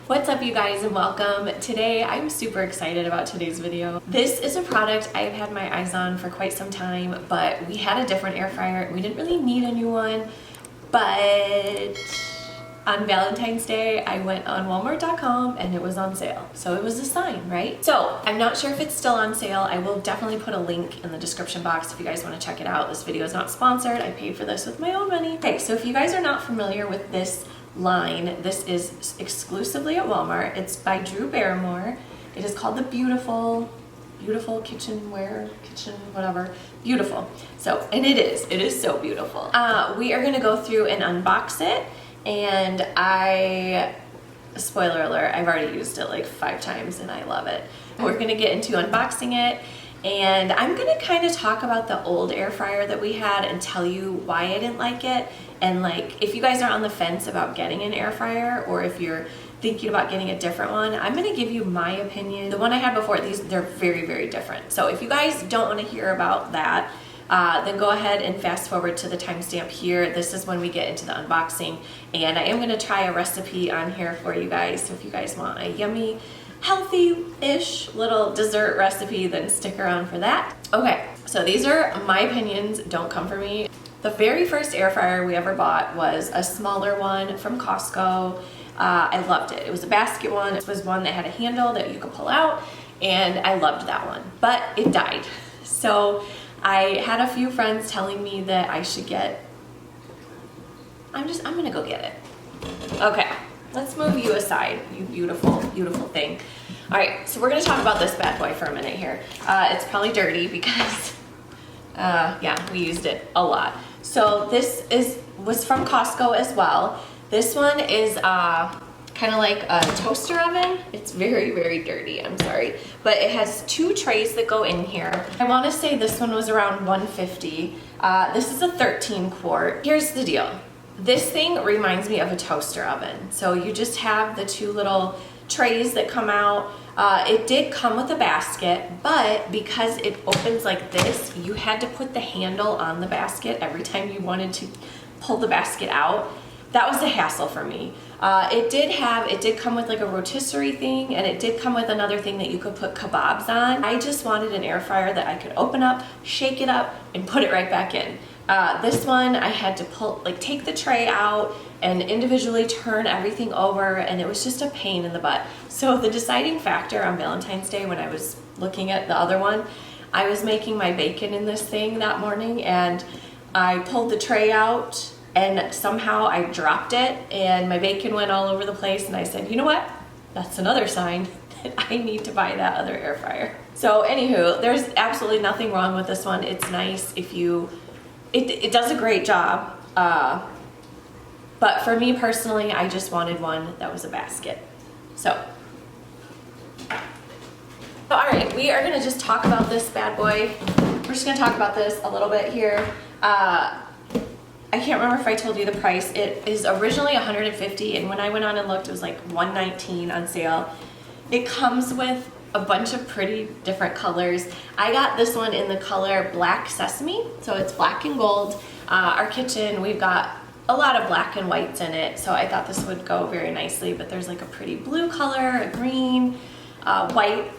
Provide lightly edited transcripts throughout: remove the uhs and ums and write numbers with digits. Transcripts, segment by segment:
What's up, you guys, and welcome. Today I'm super excited about today's video. This is a product I've had my eyes on for quite some time, but we had a different air fryer. We didn't really need a new one, but on Valentine's Day I went on Walmart.com and it was on sale. So it was a sign, right? So I'm not sure if it's still on sale. I will definitely put a link in the description box if you guys want to check it out. This video is not sponsored. I paid for this with my own money. Okay, so if you guys are not familiar with this line, this is exclusively at Walmart. It's by Drew Barrymore. It is called the Beautiful kitchenware, whatever, beautiful. So, and it is so beautiful. We are gonna go through and unbox it, and spoiler alert, I've already used it like 5 times and I love it. We're gonna get into unboxing it, and I'm gonna kind of talk about the old air fryer that we had and tell you why I didn't like it. And like, if you guys are on the fence about getting an air fryer, or if you're thinking about getting a different one, I'm gonna give you my opinion. The one I had before, they're very, very different. So if you guys don't wanna hear about that, then go ahead and fast forward to the timestamp here. This is when we get into the unboxing, and I am gonna try a recipe on here for you guys. So if you guys want a yummy, healthy-ish little dessert recipe, then stick around for that. Okay, so these are my opinions, don't come for me. The very first air fryer we ever bought was a smaller one from Costco. I loved it. It was a basket one. It was one that had a handle that you could pull out, and I loved that one, but it died. So I had a few friends telling me that I should get, I'm gonna go get it. Okay, let's move you aside, you beautiful, beautiful thing. All right, so we're gonna talk about this bad boy for a minute here. It's probably dirty because, yeah, we used it a lot. So this was from Costco as well. This one is kind of like a toaster oven. It's very, very dirty, I'm sorry. But it has 2 trays that go in here. I want to say this one was around $150. This is a 13 quart. Here's the deal. This thing reminds me of a toaster oven. So you just have the 2 little trays that come out. It did come with a basket, but because it opens like this, you had to put the handle on the basket every time you wanted to pull the basket out. That was a hassle for me. It did come with like a rotisserie thing, and it did come with another thing that you could put kebabs on. I just wanted an air fryer that I could open up, shake it up, and put it right back in. This one, I had to take the tray out and individually turn everything over, and it was just a pain in the butt. So the deciding factor on Valentine's Day, when I was looking at the other one, I was making my bacon in this thing that morning, and I pulled the tray out, and somehow I dropped it, and my bacon went all over the place, and I said, you know what? That's another sign that I need to buy that other air fryer. So anywho, there's absolutely nothing wrong with this one. It's nice if you, it does a great job. But for me personally, I just wanted one that was a basket. So all right, we are gonna just talk about this bad boy. We're just gonna talk about this a little bit here. I can't remember if I told you the price. It is originally $150, and when I went on and looked, it was like $119 on sale. It comes with a bunch of pretty different colors. I got this one in the color Black Sesame, so it's black and gold. Our kitchen, we've got a lot of black and whites in it, so I thought this would go very nicely, but there's like a pretty blue color, a green, white,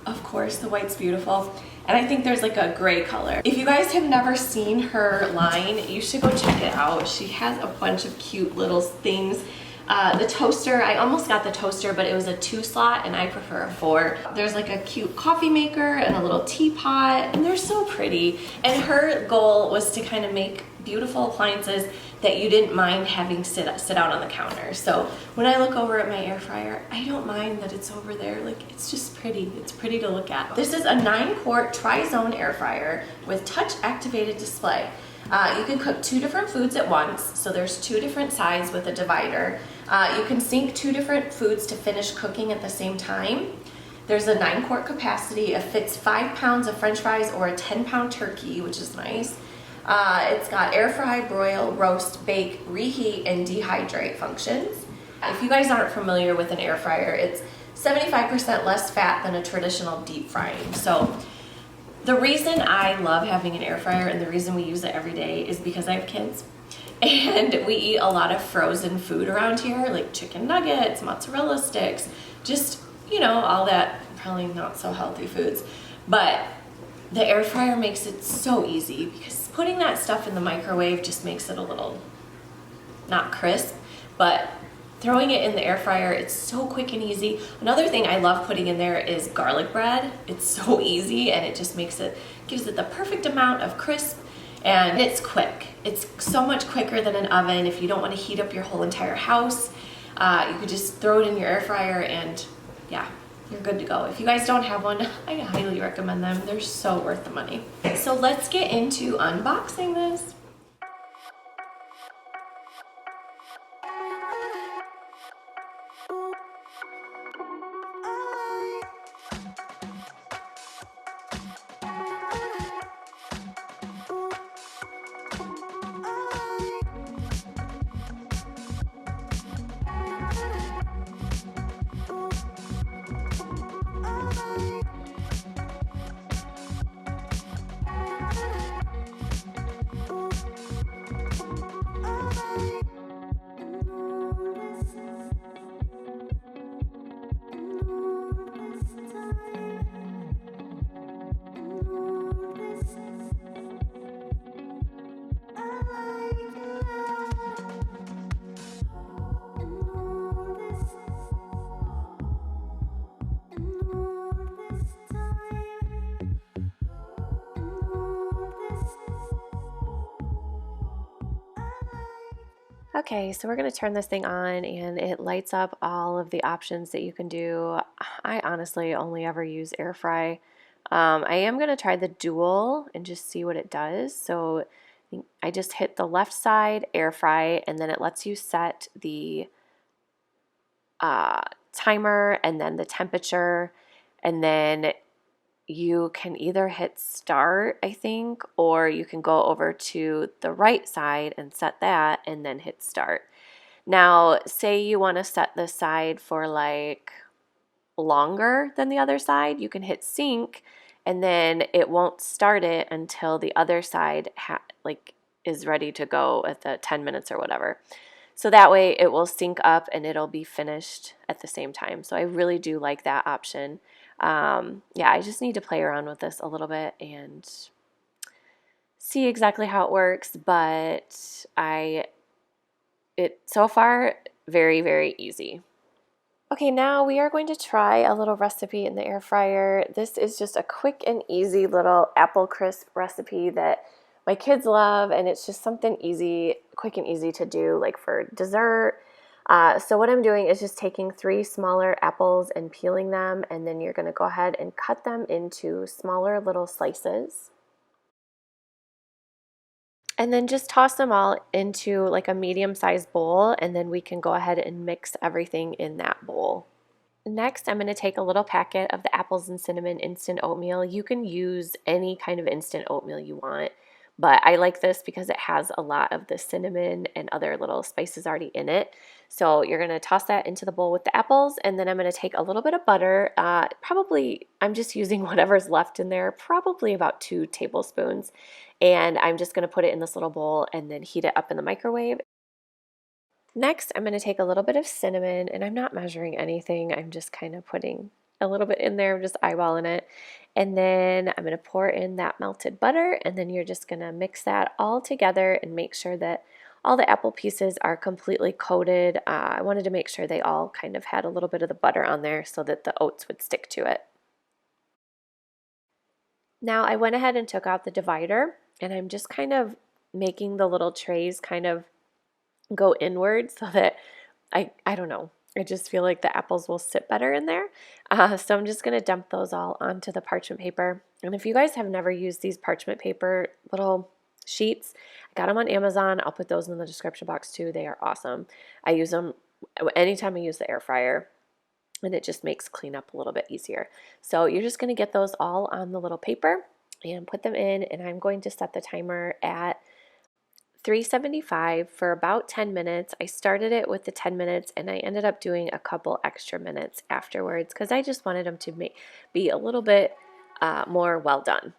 of course, the white's beautiful. And I think there's like a gray color. If you guys have never seen her line, you should go check it out. She has a bunch of cute little things. The toaster, I almost got the toaster, but it was a 2 slot and I prefer a 4. There's like a cute coffee maker and a little teapot, and they're so pretty. And her goal was to kind of make beautiful appliances that you didn't mind having sit out on the counter. So when I look over at my air fryer, I don't mind that it's over there. Like, it's just pretty. It's pretty to look at. This is a 9-quart tri-zone air fryer with touch activated display. You can cook 2 different foods at once, so there's 2 different sides with a divider. You can sync 2 different foods to finish cooking at the same time. There's a 9-quart capacity. It fits 5 pounds of french fries or a 10-pound turkey, which is nice. It's got air fry, broil, roast, bake, reheat, and dehydrate functions. If you guys aren't familiar with an air fryer, it's 75% less fat than a traditional deep frying. So the reason I love having an air fryer and the reason we use it every day is because I have kids. And we eat a lot of frozen food around here, like chicken nuggets, mozzarella sticks, just, you know, all that probably not so healthy foods. But the air fryer makes it so easy because putting that stuff in the microwave just makes it a little, not crisp, but throwing it in the air fryer, it's so quick and easy. Another thing I love putting in there is garlic bread. It's so easy and it just makes it, gives it the perfect amount of crisp, and it's quick. It's so much quicker than an oven. If you don't want to heat up your whole entire house, you could just throw it in your air fryer and yeah, you're good to go. If you guys don't have one, I highly recommend them. They're so worth the money. So let's get into unboxing this. Okay, so we're going to turn this thing on and it lights up all of the options that you can do. I honestly only ever use air fry. I am going to try the dual and just see what it does. So I just hit the left side air fry and then it lets you set the timer and then the temperature, and then you can either hit start, I think, or you can go over to the right side and set that and then hit start. Now, say you want to set this side for like longer than the other side, you can hit sync and then it won't start it until the other side is ready to go at the 10 minutes or whatever. So that way it will sync up and it'll be finished at the same time. So I really do like that option. Yeah, I just need to play around with this a little bit and see exactly how it works, but so far very, very easy. Okay, now we are going to try a little recipe in the air fryer. This is just a quick and easy little apple crisp recipe that my kids love, and it's just something easy, quick and easy to do, like for dessert. So what I'm doing is just taking 3 smaller apples and peeling them, and then you're going to go ahead and cut them into smaller little slices. And then just toss them all into like a medium-sized bowl, and then we can go ahead and mix everything in that bowl. Next, I'm going to take a little packet of the apples and cinnamon instant oatmeal. You can use any kind of instant oatmeal you want, but I like this because it has a lot of the cinnamon and other little spices already in it. So you're going to toss that into the bowl with the apples, and then I'm going to take a little bit of butter. Probably, I'm just using whatever's left in there, probably about 2 tablespoons. And I'm just going to put it in this little bowl and then heat it up in the microwave. Next, I'm going to take a little bit of cinnamon, and I'm not measuring anything. I'm just kind of putting a little bit in there, I'm just eyeballing it. And then I'm going to pour in that melted butter, and then you're just going to mix that all together and make sure that all the apple pieces are completely coated. I wanted to make sure they all kind of had a little bit of the butter on there so that the oats would stick to it. Now I went ahead and took out the divider, and I'm just kind of making the little trays kind of go inward so that I don't know, I just feel like the apples will sit better in there. So I'm just going to dump those all onto the parchment paper. And if you guys have never used these parchment paper little sheets, I got them on Amazon. I'll put those in the description box too. They are awesome. I use them anytime I use the air fryer, and it just makes cleanup a little bit easier. So you're just going to get those all on the little paper and put them in, and I'm going to set the timer at 375 for about 10 minutes. I started it with the 10 minutes and I ended up doing a couple extra minutes afterwards because I just wanted them to be a little bit more well done.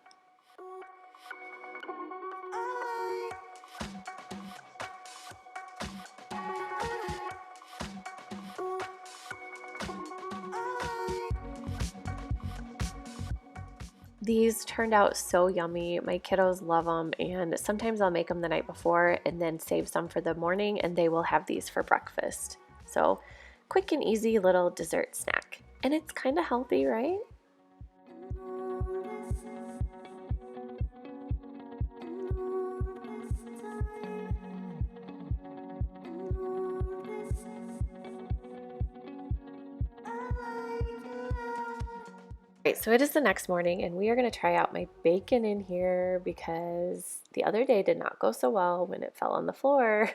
These turned out so yummy. My kiddos love them, and sometimes I'll make them the night before and then save some for the morning, and they will have these for breakfast. So quick and easy little dessert snack. And it's kind of healthy, right? Right, so it is the next morning, and we are going to try out my bacon in here because the other day did not go so well when it fell on the floor.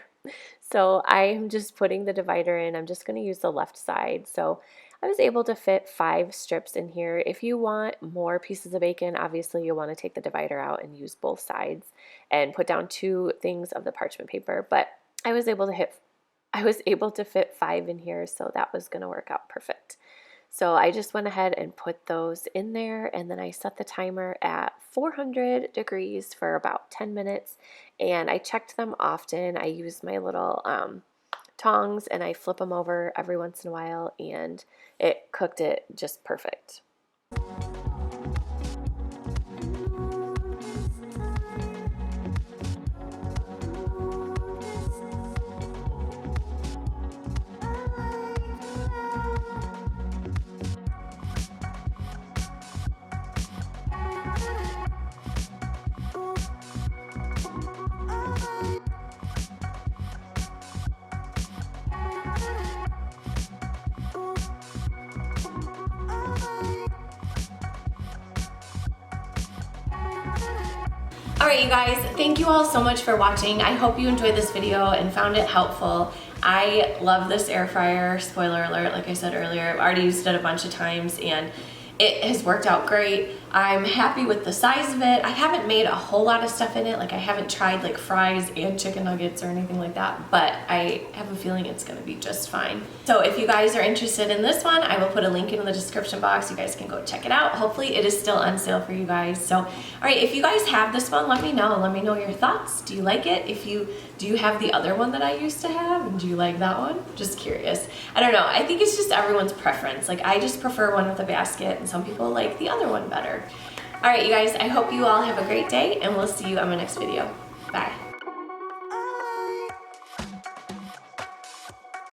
So I'm just putting the divider in. I'm just going to use the left side. So I was able to fit 5 strips in here. If you want more pieces of bacon, obviously you'll want to take the divider out and use both sides and put down 2 things of the parchment paper. But I was able to fit 5 in here, so that was going to work out perfect. So I just went ahead and put those in there, and then I set the timer at 400 degrees for about 10 minutes, and I checked them often. I used my little tongs, and I flip them over every once in a while, and it cooked it just perfect. Alright you guys, thank you all so much for watching. I hope you enjoyed this video and found it helpful. I love this air fryer. Spoiler alert, like I said earlier, I've already used it a bunch of times and it has worked out great. I'm happy with the size of it. I haven't made a whole lot of stuff in it. Like I haven't tried like fries and chicken nuggets or anything like that, but I have a feeling it's gonna be just fine. So if you guys are interested in this one, I will put a link in the description box. You guys can go check it out. Hopefully it is still on sale for you guys. So, all right, if you guys have this one, let me know. Let me know your thoughts. Do you like it? Do you have the other one that I used to have? And do you like that one? Just curious. I don't know. I think it's just everyone's preference. Like I just prefer one with a basket and some people like the other one better. All right, you guys, I hope you all have a great day and we'll see you on my next video. Bye.